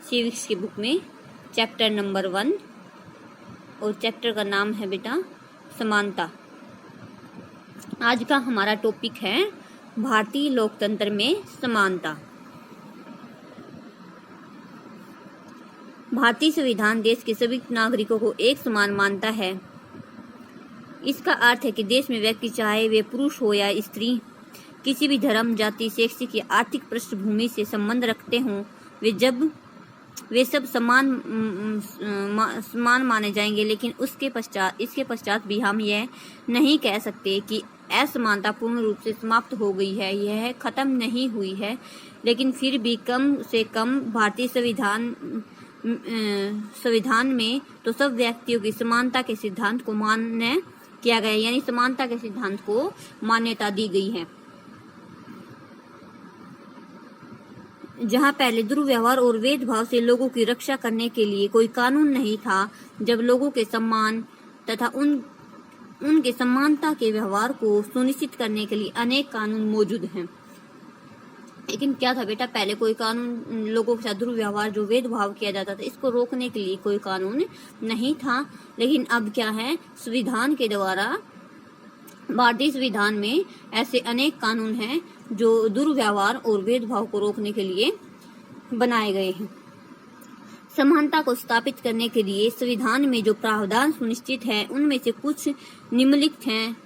Civics की book में chapter number 1 और चैप्टर का नाम है बेटा समानता। आज का हमारा टॉपिक है भारतीय लोकतंत्र में समानता। भारतीय संविधान देश के सभी नागरिकों को एक समान मानता है। इसका अर्थ है कि देश में व्यक्ति चाहे वे पुरुष हो या स्त्री, किसी भी धर्म, जाति, शैक्षिक या आर्थिक पृष्ठभूमि से संबंध रखते हों, वे सब समान माने जाएंगे। लेकिन इसके पश्चात भी हम यह नहीं कह सकते कि असमानता पूर्ण रूप से समाप्त हो गई है, यह खत्म नहीं हुई है। लेकिन फिर भी कम से कम भारतीय संविधान में तो सब व्यक्तियों की समानता के सिद्धांत को मान्य किया गया, यानी समानता के सिद्धांत को मान्यता दी गई है। जहां पहले दुर्व्यवहार और भेदभाव से लोगों की रक्षा करने के लिए कोई कानून नहीं था, जब लोगों के सम्मान तथा उनके समानता के व्यवहार को सुनिश्चित करने के लिए अनेक कानून मौजूद हैं। लेकिन क्या था बेटा, पहले कोई कानून, लोगों के साथ दुर्व्यवहार जो भेदभाव किया जाता था, इसको रोकने के लिए कोई कानून नहीं था। लेकिन अब क्या है, संविधान के द्वारा भारतीय संविधान में ऐसे अनेक कानून हैं जो दुर्व्यवहार और भेदभाव को रोकने के लिए बनाए गए हैं। समानता को स्थापित करने के लिए संविधान में जो प्रावधान सुनिश्चित है, उनमें से कुछ निम्नलिखित हैं।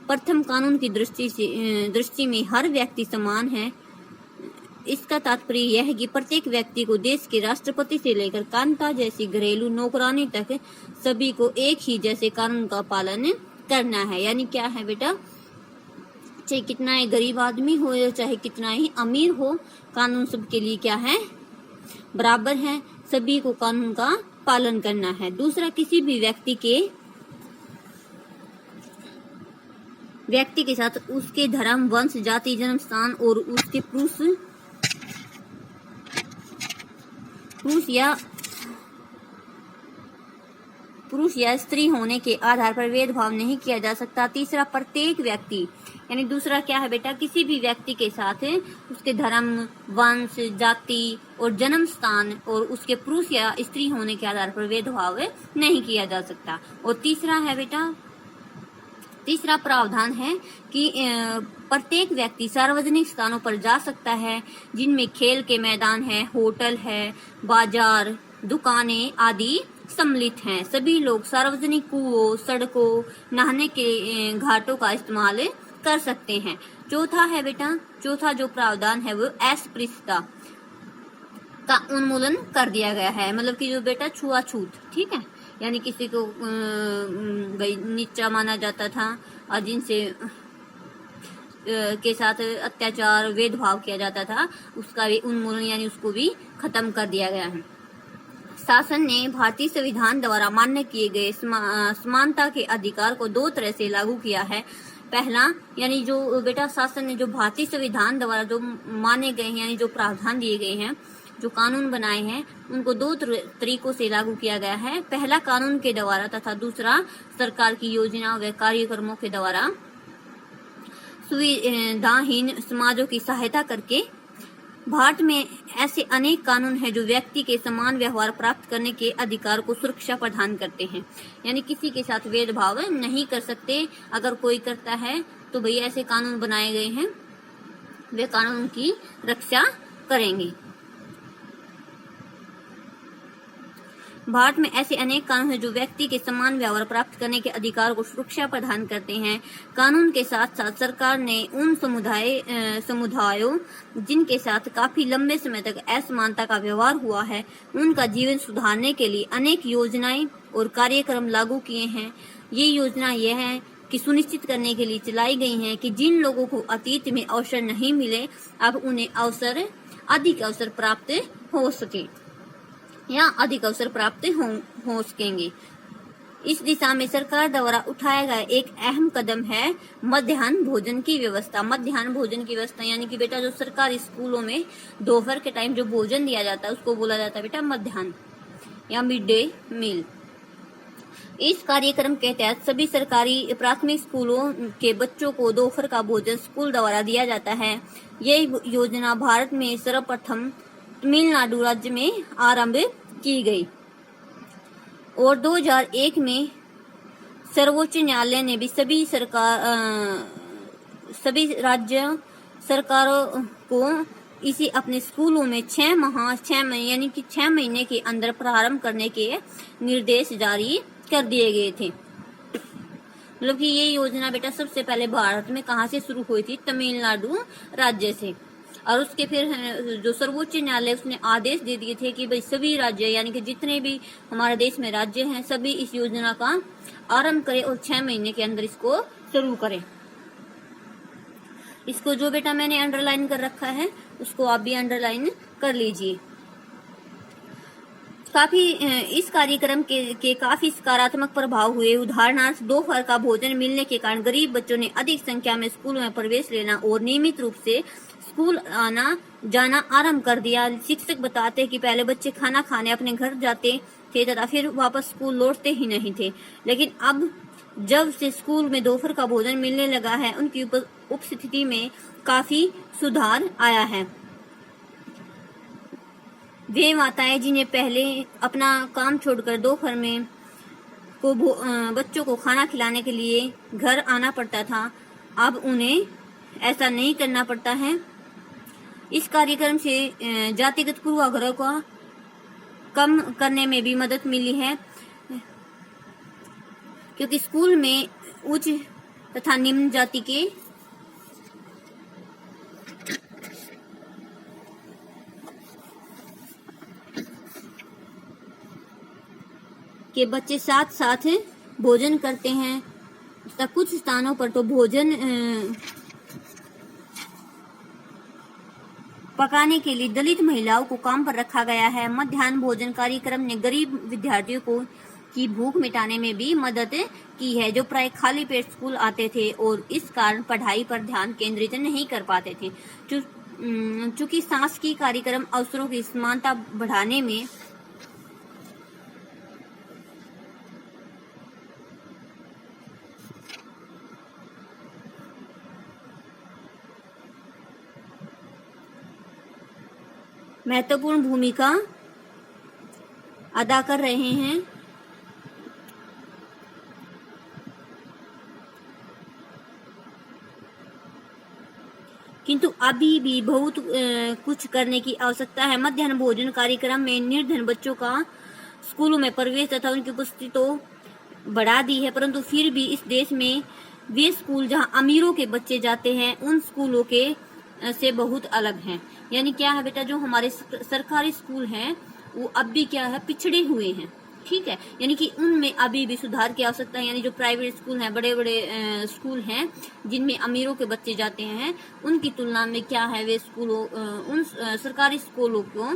प्रथम, कानून की दृष्टि में हर व्यक्ति समान है। इसका तात्पर्य यह है कि प्रत्येक व्यक्ति को देश के राष्ट्रपति से लेकर कांता जैसी घरेलू नौकरानी तक सभी को एक ही जैसे कानून का पालन करना है। यानी क्या है बेटा, चाहे कितना ही गरीब आदमी हो या चाहे कितना ही अमीर हो, कानून सबके लिए क्या है, बराबर है। सभी को कानून का पालन करना है। दूसरा, किसी भी व्यक्ति के साथ उसके धर्म, वंश, जाति, जन्म स्थान और उसके पुरुष या स्त्री होने के आधार पर भेदभाव नहीं किया जा सकता। तीसरा, प्रत्येक व्यक्ति, यानी दूसरा क्या है बेटा, किसी भी व्यक्ति के साथ उसके धर्म, वंश, जाति और जन्म स्थान और उसके पुरुष या स्त्री होने के आधार पर भेदभाव नहीं किया जा सकता। और तीसरा है बेटा, तीसरा प्रावधान है कि प्रत्येक व्यक्ति सार्वजनिक स्थानों पर जा सकता है, जिनमें खेल के मैदान है, होटल है, बाजार, दुकानें आदि सम्मिलित हैं। सभी लोग सार्वजनिक कुओं, सड़कों, नहाने के घाटों का इस्तेमाल कर सकते हैं। चौथा है बेटा, चौथा जो प्रावधान है वो अस्पृश्यता का उन्मूलन कर दिया गया है। मतलब कि जो बेटा छुआछूत, ठीक है, यानी किसी को भाई नीचा माना जाता था और जिनसे के साथ अत्याचार, भेदभाव किया जाता था, उसका भी उन्मूलन यानी उसको भी खत्म कर दिया गया है। शासन ने भारतीय संविधान द्वारा मान्य किए गए समानता के अधिकार को दो तरह से लागू किया है। पहला, यानी जो बेटा शासन ने जो भारतीय संविधान द्वारा जो माने गए हैं, यानी जो प्रावधान दिए गए हैं, जो कानून बनाए हैं, उनको दो तरीकों से लागू किया गया है। पहला, कानून के द्वारा तथा दूसरा सरकार की योजना व कार्यक्रमों के द्वारा सुविधाहीन समाजों की सहायता करके। भारत में ऐसे अनेक कानून हैं जो व्यक्ति के समान व्यवहार प्राप्त करने के अधिकार को सुरक्षा प्रदान करते हैं। यानी किसी के साथ भेदभाव नहीं कर सकते। अगर कोई करता है तो भैया ऐसे कानून बनाए गए हैं, वे कानून की रक्षा करेंगे। भारत में ऐसे अनेक कानून हैं जो व्यक्ति के समान व्यवहार प्राप्त करने के अधिकार को सुरक्षा प्रदान करते हैं। कानून के साथ साथ सरकार ने उन समुदायों जिनके साथ काफी लंबे समय तक असमानता का व्यवहार हुआ है, उनका जीवन सुधारने के लिए अनेक योजनाएं और कार्यक्रम लागू किए हैं। ये योजना यह है कि सुनिश्चित करने के लिए चलाई गई हैं कि जिन लोगों को अतीत में अवसर नहीं मिले, अब उन्हें अधिक अवसर प्राप्त हो सके या अधिक अवसर प्राप्त हो सकेंगे। इस दिशा में सरकार द्वारा उठाया गया एक अहम कदम है मध्याह्न भोजन की व्यवस्था। मध्याह्न भोजन की व्यवस्था यानी कि बेटा जो सरकारी स्कूलों में दोपहर के टाइम जो भोजन दिया जाता है, उसको बोला जाता है बेटा मध्याह्न या मिड डे मील। इस कार्यक्रम के तहत सभी सरकारी प्राथमिक स्कूलों के बच्चों को दोपहर का भोजन स्कूल द्वारा दिया जाता है। यह योजना भारत में सर्वप्रथम तमिलनाडु राज्य में आरंभ की गई। और 2001 में सर्वोच्च न्यायालय ने भी सभी राज्य सरकारों को इसे अपने स्कूलों में 6 महीने यानी कि 6 महीने के अंदर प्रारंभ करने के निर्देश जारी कर दिए गए थे। मतलब कि ये योजना बेटा सबसे पहले भारत में कहाँ से शुरू हुई थी? तमिलनाडु राज्य से। और उसके फिर जो सर्वोच्च न्यायालय उसने आदेश दे दिए थे कि भाई सभी राज्य यानी कि जितने भी हमारे देश में राज्य हैं सभी इस योजना का आरंभ करें और 6 महीने के अंदर इसको शुरू करें। इसको जो बेटा मैंने अंडरलाइन कर रखा है उसको आप भी अंडरलाइन कर लीजिए। काफी इस कार्यक्रम के काफी सकारात्मक प्रभाव हुए। उदाहरणार्थ दोपहर का भोजन मिलने के कारण गरीब बच्चों ने अधिक संख्या में स्कूलों में प्रवेश लेना और नियमित रूप से स्कूल आना जाना आरंभ कर दिया। शिक्षक बताते कि पहले बच्चे खाना खाने अपने घर जाते थे तथा फिर वापस स्कूल लौटते ही नहीं थे, लेकिन अब जब से स्कूल में दोपहर का भोजन मिलने लगा है उनकी उपस्थिति में काफी सुधार आया है। वे माताएं जिन्हें पहले अपना काम छोड़कर दोपहर में बच्चों को खाना खिलाने के लिए घर आना पड़ता था, अब उन्हें ऐसा नहीं करना पड़ता है। इस कार्यक्रम से जातिगत पूर्वाग्रह को कम करने में भी मदद मिली है, क्योंकि स्कूल में उच्च तथा निम्न जाति के बच्चे साथ साथ भोजन करते हैं। तथा कुछ स्थानों पर तो भोजन पकाने के लिए दलित महिलाओं को काम पर रखा गया है। मध्याह्न भोजन कार्यक्रम ने गरीब विद्यार्थियों की भूख मिटाने में भी मदद की है, जो प्राय खाली पेट स्कूल आते थे और इस कारण पढ़ाई पर ध्यान केंद्रित नहीं कर पाते थे। चूंकि शासकीय कार्यक्रम अवसरों की समानता बढ़ाने में महत्वपूर्ण भूमिका अदा कर रहे हैं, किंतु अभी भी बहुत कुछ करने की आवश्यकता है। मध्याह्न भोजन कार्यक्रम में निर्धन बच्चों का स्कूलों में प्रवेश तथा उनकी उपस्थिति तो बढ़ा दी है, परंतु फिर भी इस देश में वे स्कूल जहां अमीरों के बच्चे जाते हैं उन स्कूलों के से बहुत अलग हैं। यानी क्या है बेटा, जो हमारे सरकारी स्कूल हैं वो अब भी क्या है, पिछड़े हुए हैं। ठीक है, यानी कि उनमें अभी भी सुधार की आवश्यकता है। यानी जो प्राइवेट स्कूल हैं, बड़े बड़े स्कूल हैं जिनमें अमीरों के बच्चे जाते हैं, उनकी तुलना में क्या है, वे स्कूलों उन सरकारी स्कूलों को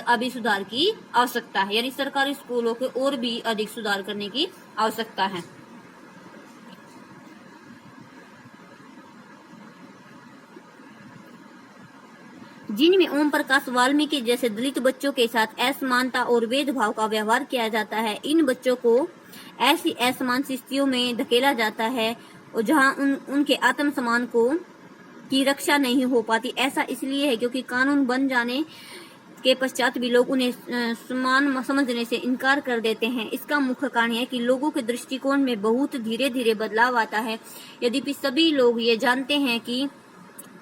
अभी सुधार की आवश्यकता है। यानी सरकारी स्कूलों को और भी अधिक सुधार करने की आवश्यकता है। जिनमें ओम प्रकाश वाल्मीकि जैसे दलित बच्चों के साथ असमानता और भेदभाव का व्यवहार किया जाता है। इन बच्चों को ऐसी असमान स्थितियों में धकेला जाता है और जहां उनके आत्मसम्मान की रक्षा नहीं हो पाती। ऐसा इसलिए है क्योंकि कानून बन जाने के पश्चात भी लोग उन्हें समान समझने से इनकार कर देते हैं। इसका मुख्य कारण है कि लोगों के दृष्टिकोण में बहुत धीरे धीरे बदलाव आता है। यद्यपि सभी लोग ये जानते हैं कि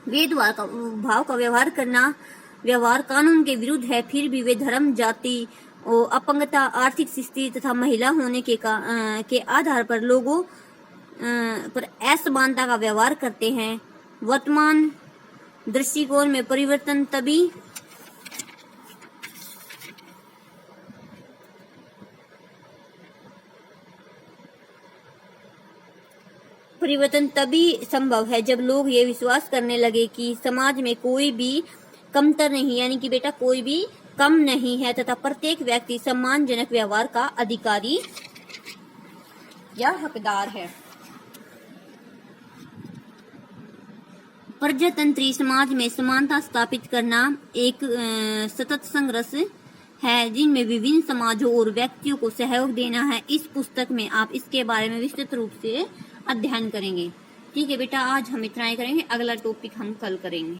भेदभाव का व्यवहार कानून के विरुद्ध है, फिर भी वे धर्म, जाति और अपंगता, आर्थिक स्थिति तथा महिला होने के आधार पर लोगों पर असमानता का व्यवहार करते हैं। वर्तमान दृष्टिकोण में परिवर्तन तभी संभव है जब लोग ये विश्वास करने लगे कि समाज में कोई भी कमतर नहीं, यानी कि बेटा कोई भी कम नहीं है तथा प्रत्येक व्यक्ति सम्मानजनक व्यवहार का अधिकारी या हकदार है। प्रजातंत्री समाज में समानता स्थापित करना एक सतत संघर्ष है जिनमें विभिन्न समाजों और व्यक्तियों को सहयोग देना है। इस पुस्तक में आप इसके बारे में विस्तृत रूप से अध्ययन करेंगे। ठीक है बेटा, आज हम इतना ही करेंगे, अगला टॉपिक हम कल करेंगे।